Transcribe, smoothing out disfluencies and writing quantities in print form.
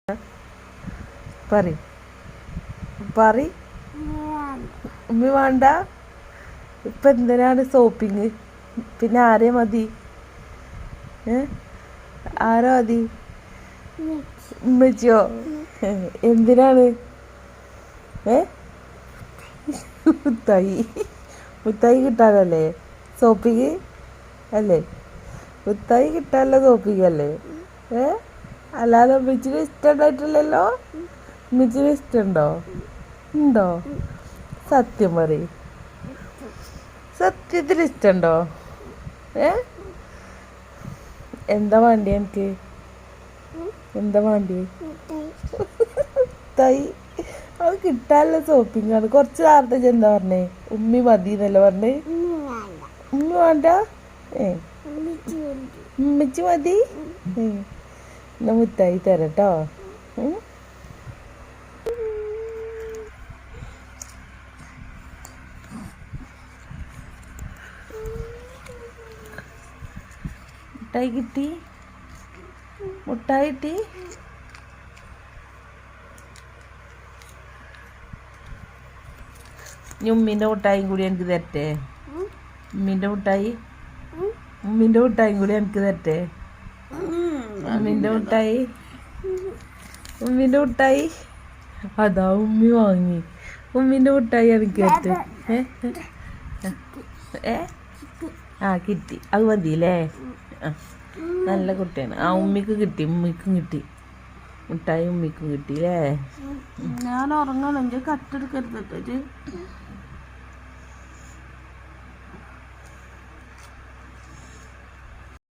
പറ പറ ഉമ്മി വേണ്ട. ഇപ്പം എന്തിനാണ് ഷോപ്പിങ്? പിന്നെ ആരെ മതി? ആരാ മതി? ഉമ്മച്ചിയോ? എന്തിനാണ്? മുത്തായി മുത്തായി കിട്ടാനല്ലേ ഷോപ്പിങ് അല്ലേ? മുത്തായി കിട്ടാനല്ല ഷോപ്പിങ് അല്ലേ? അല്ലാതെ ഉമ്മച്ചിന് ഇഷ്ടമുണ്ടായിട്ടില്ലല്ലോ. ഉമ്മച്ചിന് ഇഷ്ടമുണ്ടോ? ഉണ്ടോ? സത്യം പറയും. സത്യത്തിൽ ഇഷ്ടമുണ്ടോ? എന്താ വേണ്ടി എനിക്ക്? എന്താ വേണ്ടി? തൈ അത് കിട്ടാനുള്ള ഷോപ്പിംഗാണ്. കുറച്ച് നേരത്തെ എന്താ പറഞ്ഞേ? ഉമ്മി മതി എന്നല്ലേ പറഞ്ഞേ? ഉമ്മി വേണ്ട. ഉമ്മച്ചി മതി. എന്നാ മുത്തായി തരട്ടോ. മുട്ടായി കിട്ടി. മുട്ടായി കിട്ടി. ഇനി ഉമ്മീൻ്റെ മുട്ടായും കൂടി എനിക്ക് തരട്ടെ? ഉമ്മീൻ്റെ മുട്ടായും കൂടി എനിക്ക് തരട്ടെ? ഉമ്മീൻ്റെ മുട്ടായി അതാ ഉമ്മി വാങ്ങി. ഉമ്മീൻ്റെ മുട്ടായി എനിക്ക് തരട്ടെ? കിട്ടി. അത് മതിയില്ലേ? നല്ല കുട്ടിയാണ്. ഉമ്മിക്ക് കിട്ടി. ഉമ്മിക്കും കിട്ടി മുട്ടായി. ഉമ്മിക്കും കിട്ടിയില്ലേ? ഞാൻ ഉറങ്ങണം. കട്ടെടുക്കരുത്.